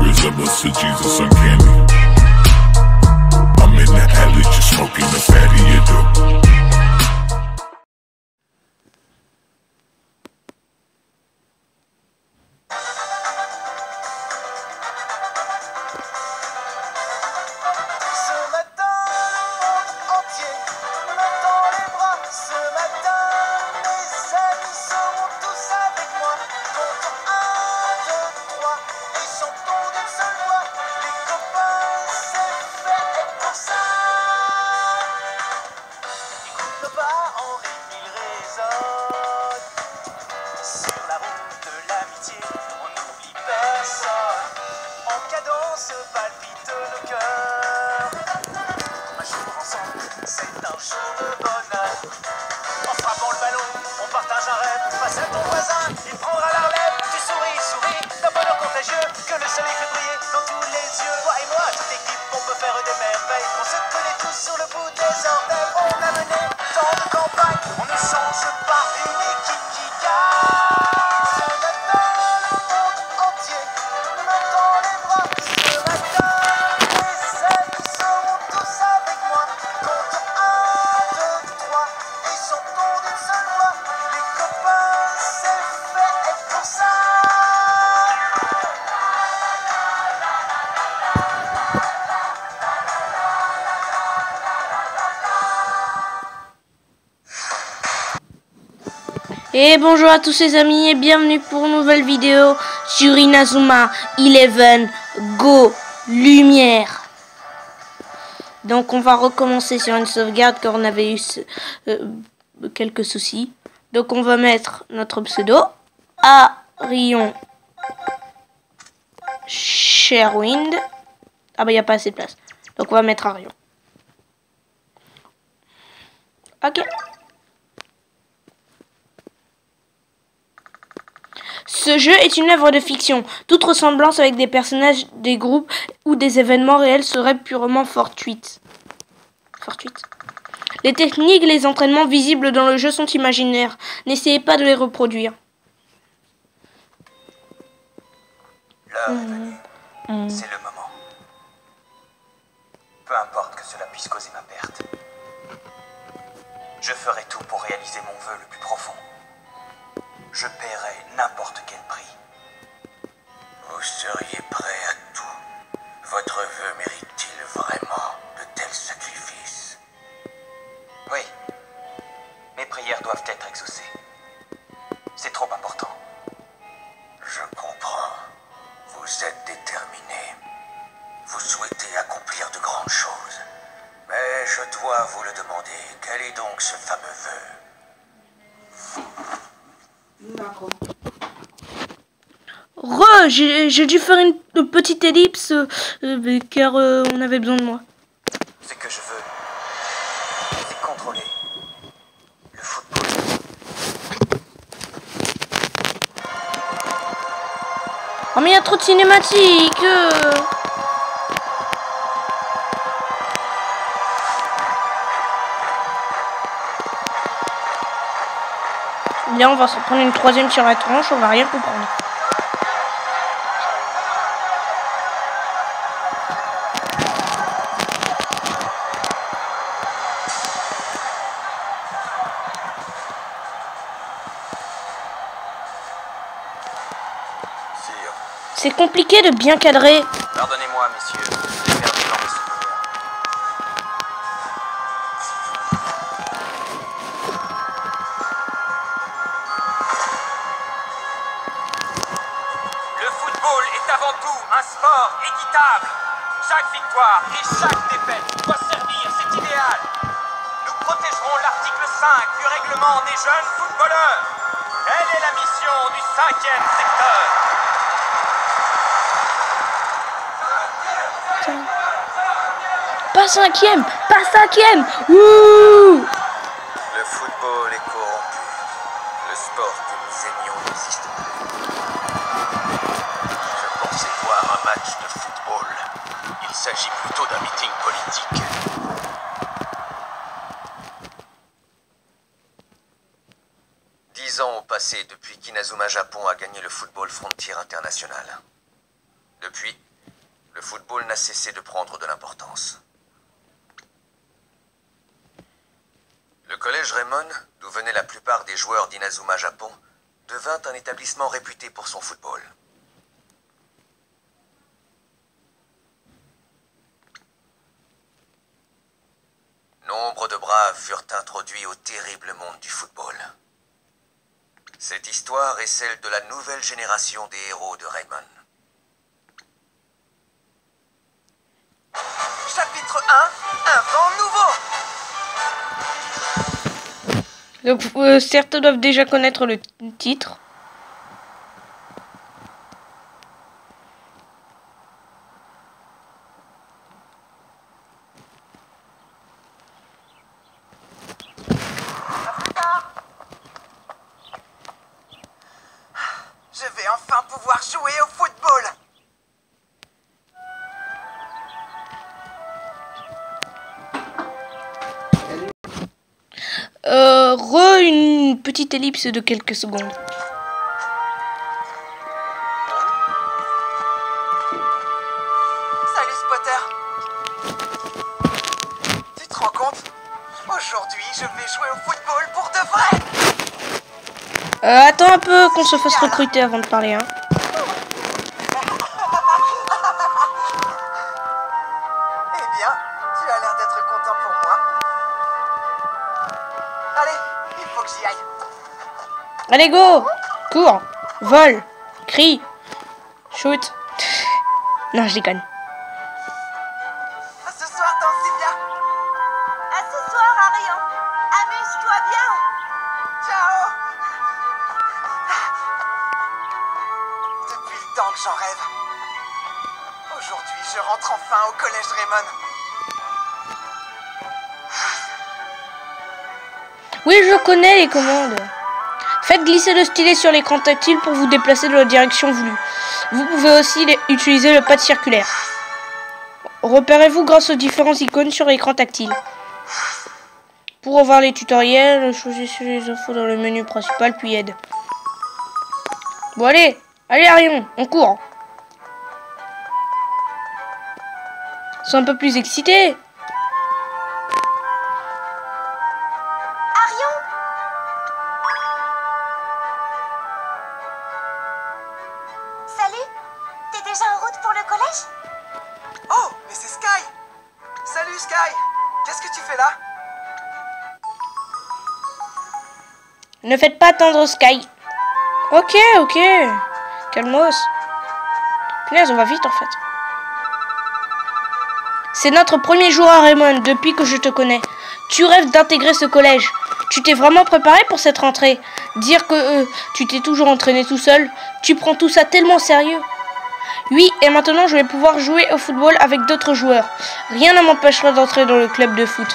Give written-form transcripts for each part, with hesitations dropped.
resemblance to Jesus uncanny. I'm in the alley just smoking the fatty you do. Et bonjour à tous les amis et bienvenue pour une nouvelle vidéo sur Inazuma 11 Go Lumière. Donc on va recommencer sur une sauvegarde car on avait eu quelques soucis. Donc on va mettre notre pseudo Arion Sharewind. Ah bah il n'y a pas assez de place. Donc on va mettre Arion. Ok. Ce jeu est une œuvre de fiction. Toute ressemblance avec des personnages, des groupes ou des événements réels serait purement fortuite. Les techniques et les entraînements visibles dans le jeu sont imaginaires. N'essayez pas de les reproduire. L'heure est venue. C'est le moment. Peu importe que cela puisse causer ma perte. Je ferai tout pour réaliser mon vœu le plus profond. Je paierai n'importe quel prix. Vous seriez prêt à tout. Votre vœu mérite-t-il vraiment de tels sacrifices? Oui. Mes prières doivent être exaucées. C'est trop important. Je comprends. Vous êtes déterminé. Vous souhaitez accomplir de grandes choses. Mais je dois vous le demander. Quel est donc ce fameux vœu? D'accord. J'ai dû faire une petite ellipse car on avait besoin de moi. Ce que je veux, c'est contrôler le football. Oh mais il y a trop de cinématiques. Là on va se prendre une troisième sur la tronche, on va rien comprendre. C'est compliqué de bien cadrer. Pardonnez-moi, messieurs, j'ai perdu dans mes souvenirs. Le football est avant tout un sport équitable. Chaque victoire et chaque défaite doit servir cet idéal. Nous protégerons l'article 5 du règlement des jeunes footballeurs. Telle est la mission du 5e secteur. Pas cinquième. Wouh! Le football est corrompu. Le sport que nous aimions n'existe plus. Je pensais voir un match de football. Il s'agit plutôt d'un meeting politique. 10 ans ont passé depuis qu'Inazuma Japon a gagné le Football Frontier International. Depuis, le football n'a cessé de prendre de l'importance. Le collège Raymond, d'où venaient la plupart des joueurs d'Inazuma Japon, devint un établissement réputé pour son football. Nombre de braves furent introduits au terrible monde du football. Cette histoire est celle de la nouvelle génération des héros de Raymond. Chapitre 1, un vent nouveau. Donc, certains doivent déjà connaître le titre. Je vais enfin pouvoir jouer au football. Une petite ellipse de quelques secondes. Salut Spotter. Tu te rends compte? Aujourd'hui, je vais jouer au football pour de vrai. Attends un peu qu'on se fasse recruter avant de parler, hein. Eh bien, tu as l'air d'être content pour moi. Allez, il faut que j'y aille. Allez, go! Cours! Vole! Crie! Shoot! Non, je déconne. À ce soir, danse bien. À ce soir, Arion. Amuse-toi bien. Ciao. Depuis le temps que j'en rêve. Aujourd'hui, je rentre enfin au collège Raymond. Oui, je connais les commandes. Faites glisser le stylet sur l'écran tactile pour vous déplacer dans la direction voulue. Vous pouvez aussi utiliser le pad circulaire. Repérez-vous grâce aux différentes icônes sur l'écran tactile. Pour revoir les tutoriels, choisissez les infos dans le menu principal, puis aide. Bon, allez Arion, on court. Sois un peu plus excité. Arion. Salut. T'es déjà en route pour le collège? Oh, mais c'est Sky. Salut Sky. Qu'est-ce que tu fais là? Ne faites pas attendre Sky. Ok. Calmos. Punaise, on va vite en fait. C'est notre premier jour à Raymond depuis que je te connais. Tu rêves d'intégrer ce collège. Tu t'es vraiment préparé pour cette rentrée. Dire que tu t'es toujours entraîné tout seul. Tu prends tout ça tellement sérieux. Oui, et maintenant je vais pouvoir jouer au football avec d'autres joueurs. Rien ne m'empêchera d'entrer dans le club de foot.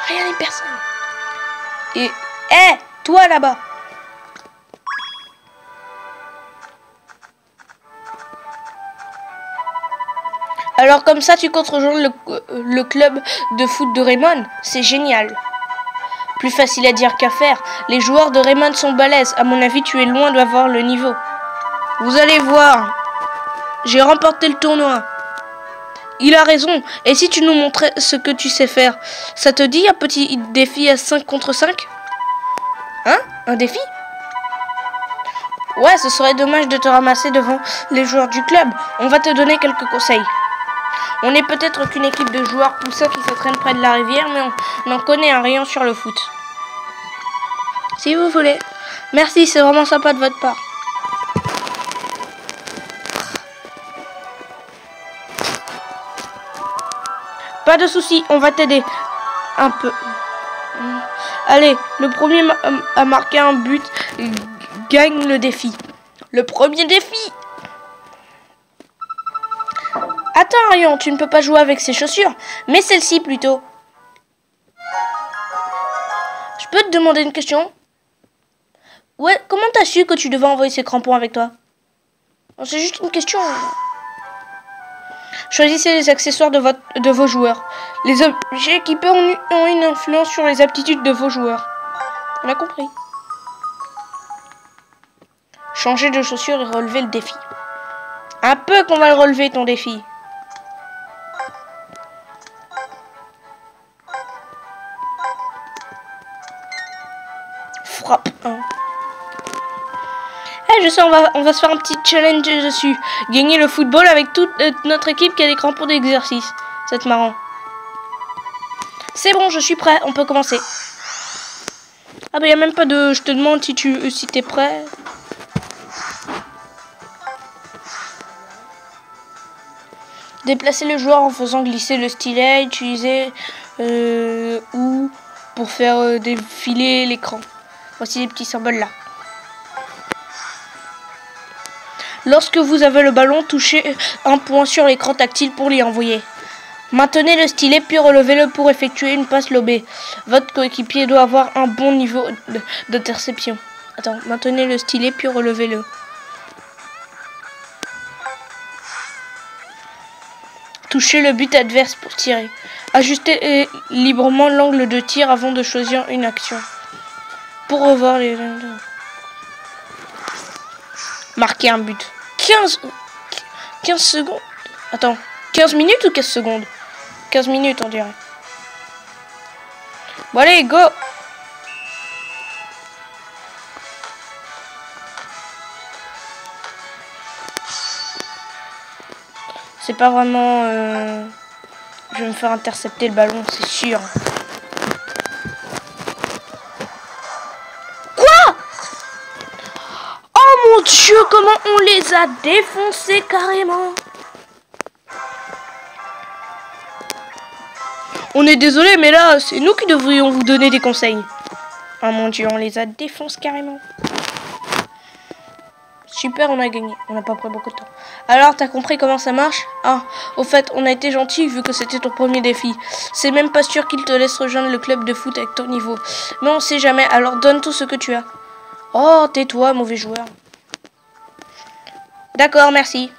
Rien ni personne. Et... hé, toi là-bas. Alors comme ça, tu comptes rejoindre le club de foot de Raymond? C'est génial. Plus facile à dire qu'à faire. Les joueurs de Raymond sont balèzes. À mon avis, tu es loin d'avoir le niveau. Vous allez voir. J'ai remporté le tournoi. Il a raison. Et si tu nous montrais ce que tu sais faire? Ça te dit un petit défi à 5 contre 5? Hein? Un défi? Ouais, ce serait dommage de te ramasser devant les joueurs du club. On va te donner quelques conseils. On n'est peut-être qu'une équipe de joueurs poussins qui s'entraînent près de la rivière, mais on en connaît un rayon sur le foot. Si vous voulez. Merci, c'est vraiment sympa de votre part. Pas de souci, on va t'aider. Un peu. Allez, le premier à marquer un but gagne le défi. Le premier défi! Attends, Arion, tu ne peux pas jouer avec ces chaussures, mais celle-ci plutôt. Je peux te demander une question? Ouais, comment t'as su que tu devais envoyer ces crampons avec toi? C'est juste une question. Choisissez les accessoires de vos joueurs. Les objets équipés ont une influence sur les aptitudes de vos joueurs. On a compris. Changer de chaussures et relever le défi. Un peu qu'on va le relever ton défi. Frappe 1. Eh, je sais, on va se faire un petit challenge dessus. Gagner le football avec toute notre équipe qui a des crampons d'exercice. C'est marrant. C'est bon, je suis prêt. On peut commencer. Ah bah, y a même pas de... Je te demande si t'es prêt. Déplacer le joueur en faisant glisser le stylet. Utiliser ou pour faire défiler l'écran. Voici les petits symboles là. Lorsque vous avez le ballon, touchez un point sur l'écran tactile pour l'y envoyer. Maintenez le stylet puis relevez-le pour effectuer une passe lobée. Votre coéquipier doit avoir un bon niveau d'interception. Attends, maintenez le stylet puis relevez-le. Touchez le but adverse pour tirer. Ajustez librement l'angle de tir avant de choisir une action. Pour revoir les... Marquer un but. 15 secondes. Attends, 15 minutes ou 15 secondes? 15 minutes on dirait. Bon allez, go! C'est pas vraiment... Je vais me faire intercepter le ballon, c'est sûr. Quoi? Oh mon Dieu, comment on les a défoncés carrément! On est désolé, mais là, c'est nous qui devrions vous donner des conseils. Oh mon Dieu, on les a défoncés carrément. Super, on a gagné. On n'a pas pris beaucoup de temps. Alors, t'as compris comment ça marche? Ah, au fait, on a été gentil vu que c'était ton premier défi. C'est même pas sûr qu'il te laisse rejoindre le club de foot avec ton niveau. Mais on sait jamais, alors donne tout ce que tu as. Oh, tais-toi, mauvais joueur. D'accord, merci.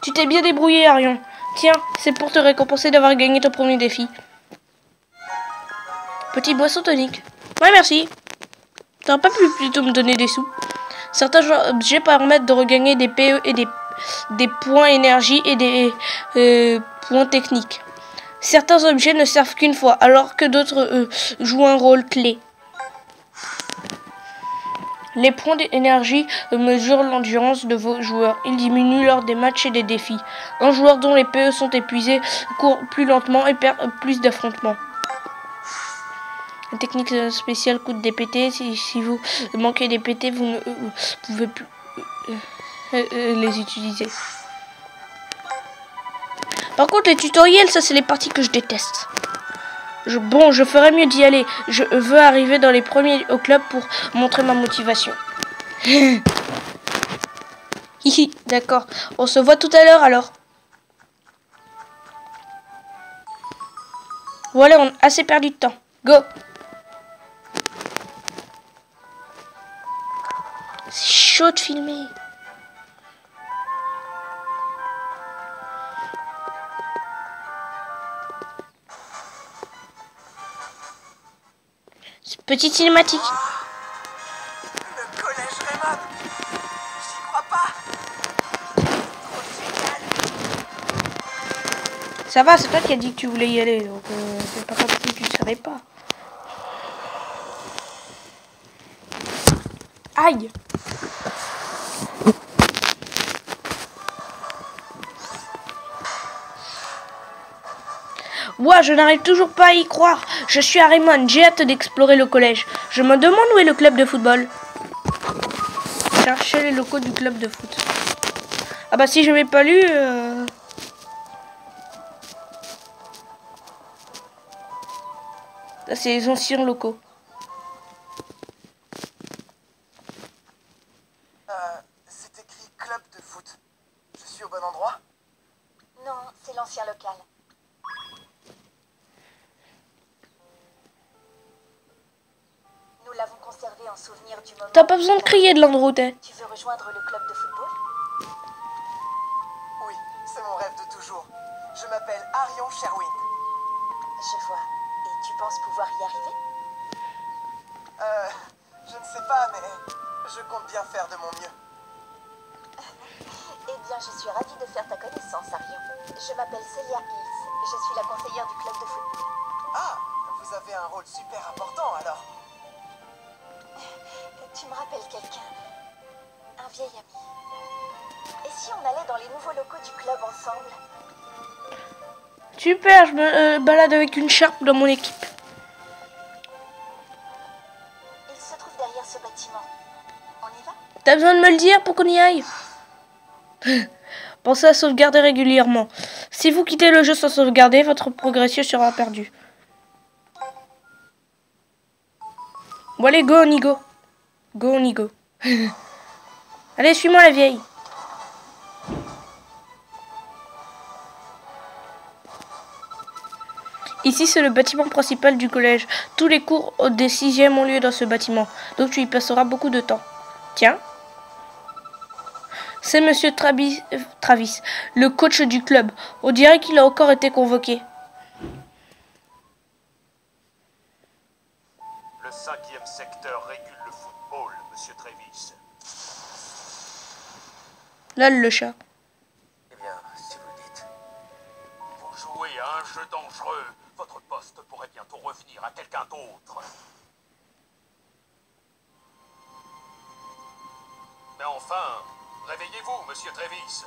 Tu t'es bien débrouillé, Arion. Tiens, c'est pour te récompenser d'avoir gagné ton premier défi. Petite boisson tonique. Ouais, merci. T'aurais pas pu plutôt me donner des sous? Certains objets permettent de regagner des PE et des points énergie et des points techniques. Certains objets ne servent qu'une fois, alors que d'autres jouent un rôle clé. Les points d'énergie mesurent l'endurance de vos joueurs. Ils diminuent lors des matchs et des défis. Un joueur dont les PE sont épuisés court plus lentement et perd plus d'affrontements. La technique spéciale coûte des PT. Si vous manquez des PT, vous ne pouvez plus les utiliser. Par contre, les tutoriels, ça c'est les parties que je déteste. Bon, je ferais mieux d'y aller. Je veux arriver dans les premiers au club pour montrer ma motivation. Hihi, d'accord. On se voit tout à l'heure alors. Voilà, on a assez perdu de temps. Go. C'est chaud de filmer. Petite cinématique. Le collège Raymond. J'y crois pas. Trop génial. Ça va, c'est toi qui as dit que tu voulais y aller, donc c'est pas comme si tu ne savais pas. Aïe. Ouah, je n'arrive toujours pas à y croire. Je suis à Raymond, j'ai hâte d'explorer le collège. Je me demande où est le club de football. Chercher les locaux du club de foot. Ah bah si je n'avais pas lu... Là, c'est les anciens locaux. C'est écrit club de foot. Je suis au bon endroit? Non, c'est l'ancien local. Nous l'avons conservé en souvenir du moment... T'as pas besoin de crier de l'endroit où t'es. Tu veux rejoindre le club de football? Oui, c'est mon rêve de toujours. Je m'appelle Arion Sherwin. Je vois. Et tu penses pouvoir y arriver? Je ne sais pas, mais je compte bien faire de mon mieux. bien, je suis ravie de faire ta connaissance, Arion. Je m'appelle Celia Hills. Je suis la conseillère du club de football. Ah, vous avez un rôle super important alors. Tu me rappelles quelqu'un. Un vieil ami. Et si on allait dans les nouveaux locaux du club ensemble? Super, je me balade avec une charpe dans mon équipe. Il se trouve derrière ce bâtiment. On y va? T'as besoin de me le dire pour qu'on y aille? Pensez à sauvegarder régulièrement. Si vous quittez le jeu sans sauvegarder, votre progression sera perdue. Bon allez, go on y go. Go on y go. Allez, suis-moi la vieille. Ici, c'est le bâtiment principal du collège. Tous les cours des 6e ont lieu dans ce bâtiment. Donc tu y passeras beaucoup de temps. Tiens. C'est Monsieur Travis, le coach du club. On dirait qu'il a encore été convoqué. Le 5e secteur régule le football, Monsieur Travis. Là, le chat. Eh bien, si vous le dites. Vous jouez à un jeu dangereux. Votre poste pourrait bientôt revenir à quelqu'un d'autre. Mais enfin, réveillez-vous, Monsieur Travis.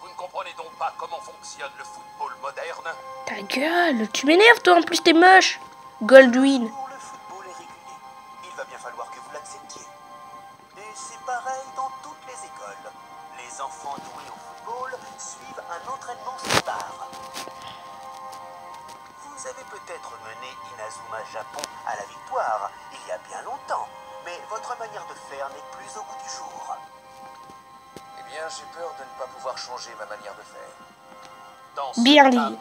Vous ne comprenez donc pas comment fonctionne le football moderne? Ta gueule, tu m'énerves toi, en plus t'es moche. Goldwyn. Pour le football est régulier. Il va bien falloir que vous l'acceptiez. Et c'est pareil dans toutes les écoles. Les enfants doués au football suivent un entraînement standard. Vous avez peut-être mené Inazuma Japon à la victoire il y a bien longtemps, mais votre manière de faire n'est plus au goût du jour. Eh bien, j'ai peur de ne pas pouvoir changer ma manière de faire. Dans ce Bien cas, dit.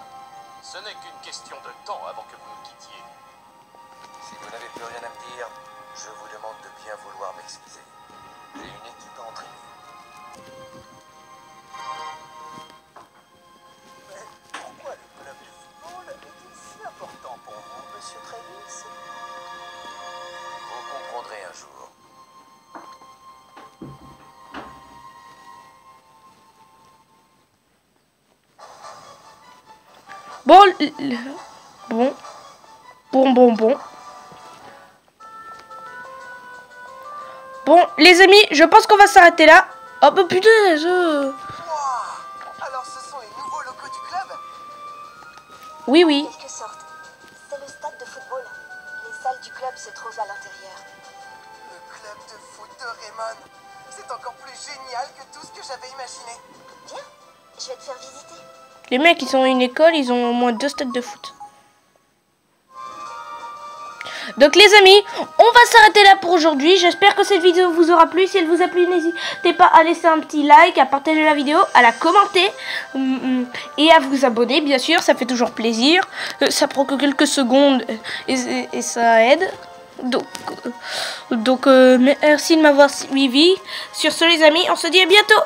ce n'est qu'une question de temps avant que vous nous quittiez. Si vous n'avez plus rien à me dire, je vous demande de bien vouloir m'excuser. J'ai une équipe à entraîner. Mais pourquoi le club de football est-il si important pour vous, Monsieur Travis? Vous comprendrez un jour. Bon, Bon, les amis, je pense qu'on va s'arrêter là. Oh bah putain, Wow! Alors ce sont les nouveaux locaux du club? Oui, oui. En quelque sorte. C'est le stade de football. Les salles du club se trouvent à l'intérieur. Le club de foot de Raymond. C'est encore plus génial que tout ce que j'avais imaginé. Viens, je vais te faire visiter. Les mecs, ils sont une école, ils ont au moins 2 stades de foot. Donc les amis, on va s'arrêter là pour aujourd'hui. J'espère que cette vidéo vous aura plu. Si elle vous a plu, n'hésitez pas à laisser un petit like, à partager la vidéo, à la commenter et à vous abonner, bien sûr. Ça fait toujours plaisir. Ça prend que quelques secondes et ça aide. Donc merci de m'avoir suivi. Sur ce les amis, on se dit à bientôt.